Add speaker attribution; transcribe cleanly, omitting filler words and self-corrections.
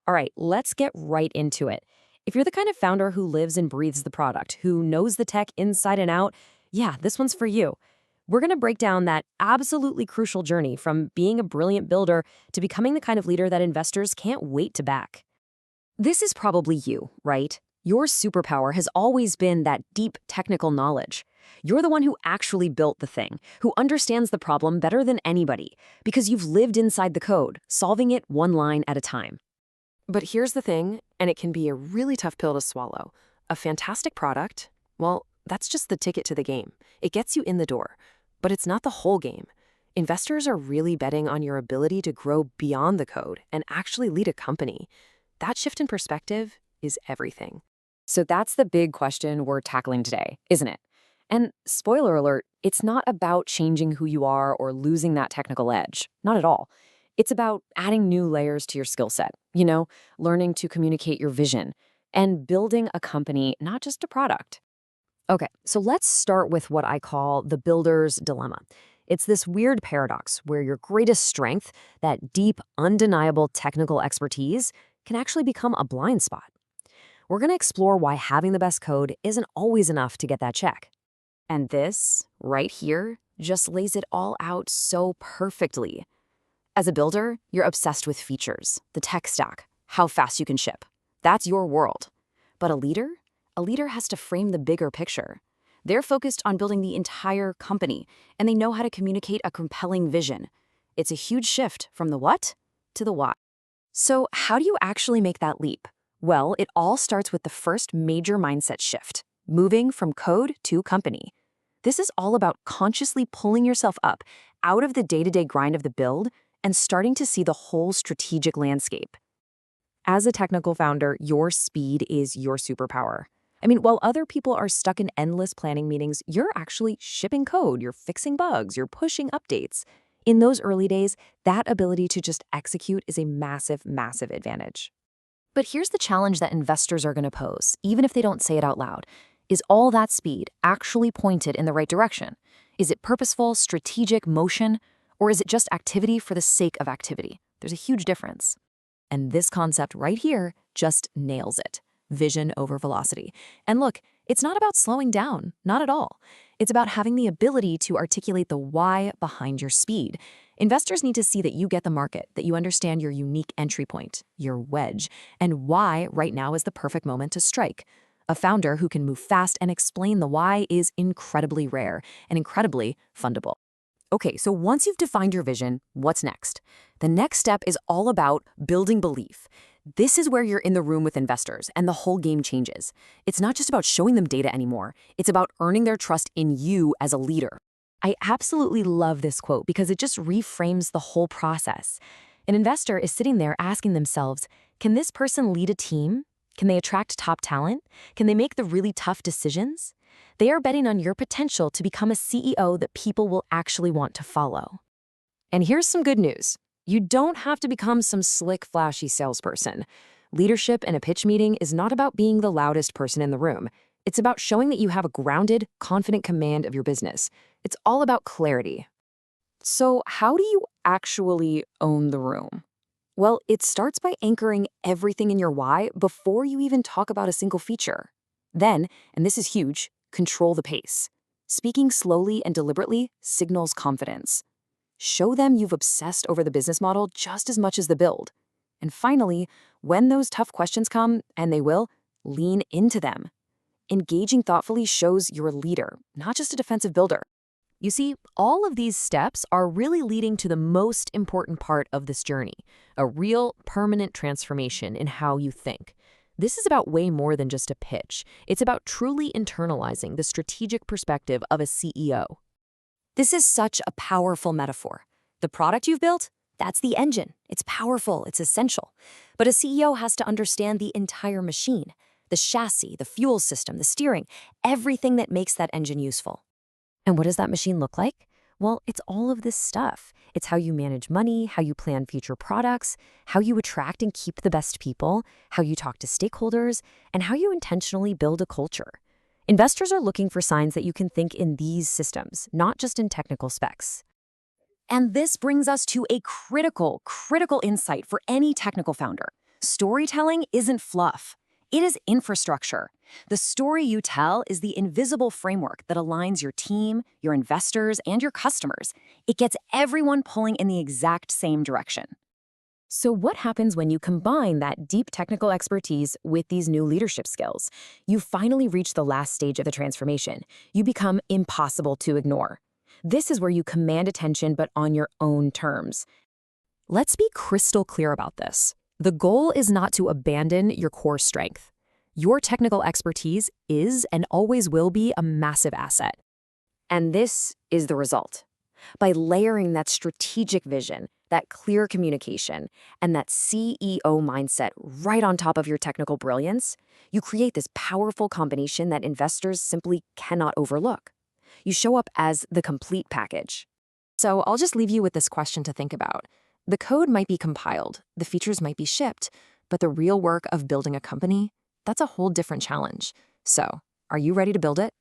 Speaker 1: All right, let's get right into it. If you're the kind of founder who lives and breathes the product, who knows the tech inside and out, yeah, this one's for you. We're going to break down that absolutely crucial journey from being a brilliant builder to becoming the kind of leader that investors can't wait to back. This is probably you, right? Your superpower has always been that deep technical knowledge. You're the one who actually built the thing, who understands the problem better than anybody, because you've lived inside the code, solving it one line at a time. But here's the thing, and it can be a really tough pill to swallow. A fantastic product, well, that's just the ticket to the game. It gets you in the door, but it's not the whole game. Investors are really betting on your ability to grow beyond the code and actually lead a company. That shift in perspective is everything. So that's the big question we're tackling today, isn't it? And spoiler alert, it's not about changing who you are or losing that technical edge. Not at all. It's about adding new layers to your skill set, learning to communicate your vision, and building a company, not just a product. Okay, so let's start with what I call the builder's dilemma. It's this weird paradox where your greatest strength, that deep, undeniable technical expertise, can actually become a blind spot. We're going to explore why having the best code isn't always enough to get that check. And this, right here, just lays it all out so perfectly. As a builder, you're obsessed with features, the tech stack, how fast you can ship. That's your world. But a leader? A leader has to frame the bigger picture. They're focused on building the entire company, and they know how to communicate a compelling vision. It's a huge shift from the what to the why. So how do you actually make that leap? Well, it all starts with the first major mindset shift, moving from code to company. This is all about consciously pulling yourself up out of the day-to-day grind of the build and starting to see the whole strategic landscape. As a technical founder, your speed is your superpower. While other people are stuck in endless planning meetings, you're actually shipping code, you're fixing bugs, you're pushing updates. In those early days, that ability to just execute is a massive, massive advantage. But here's the challenge that investors are going to pose, even if they don't say it out loud. Is all that speed actually pointed in the right direction? Is it purposeful, strategic motion? Or is it just activity for the sake of activity? There's a huge difference. And this concept right here just nails it. Vision over velocity. And look, it's not about slowing down, not at all. It's about having the ability to articulate the why behind your speed. Investors need to see that you get the market, that you understand your unique entry point, your wedge, and why right now is the perfect moment to strike. A founder who can move fast and explain the why is incredibly rare and incredibly fundable. Okay, so once you've defined your vision, what's next? The next step is all about building belief. This is where you're in the room with investors and the whole game changes. It's not just about showing them data anymore. It's about earning their trust in you as a leader. I absolutely love this quote because it just reframes the whole process. An investor is sitting there asking themselves, can this person lead a team? Can they attract top talent? Can they make the really tough decisions? They are betting on your potential to become a CEO that people will actually want to follow. And here's some good news. You don't have to become some slick, flashy salesperson. Leadership in a pitch meeting is not about being the loudest person in the room. It's about showing that you have a grounded, confident command of your business. It's all about clarity. So how do you actually own the room? Well, it starts by anchoring everything in your why before you even talk about a single feature. Then, and this is huge, control the pace. Speaking slowly and deliberately signals confidence. Show them you've obsessed over the business model just as much as the build. And finally, when those tough questions come, and they will, lean into them. Engaging thoughtfully shows you're a leader, not just a defensive builder. You see, all of these steps are really leading to the most important part of this journey, a real, permanent transformation in how you think. This is about way more than just a pitch. It's about truly internalizing the strategic perspective of a CEO. This is such a powerful metaphor. The product you've built, that's the engine. It's powerful, it's essential. But a CEO has to understand the entire machine, the chassis, the fuel system, the steering, everything that makes that engine useful. And what does that machine look like? Well, it's all of this stuff. It's how you manage money, how you plan future products, how you attract and keep the best people, how you talk to stakeholders, and how you intentionally build a culture. Investors are looking for signs that you can think in these systems, not just in technical specs. And this brings us to a critical insight for any technical founder. Storytelling isn't fluff. It is infrastructure. The story you tell is the invisible framework that aligns your team, your investors, and your customers. It gets everyone pulling in the exact same direction. So what happens when you combine that deep technical expertise with these new leadership skills? You finally reach the last stage of the transformation. You become impossible to ignore. This is where you command attention, but on your own terms. Let's be crystal clear about this. The goal is not to abandon your core strength. Your technical expertise is and always will be a massive asset. And this is the result. By layering that strategic vision, that clear communication, and that CEO mindset right on top of your technical brilliance, you create this powerful combination that investors simply cannot overlook. You show up as the complete package. So I'll just leave you with this question to think about. The code might be compiled, the features might be shipped, but the real work of building a company, that's a whole different challenge. So, are you ready to build it?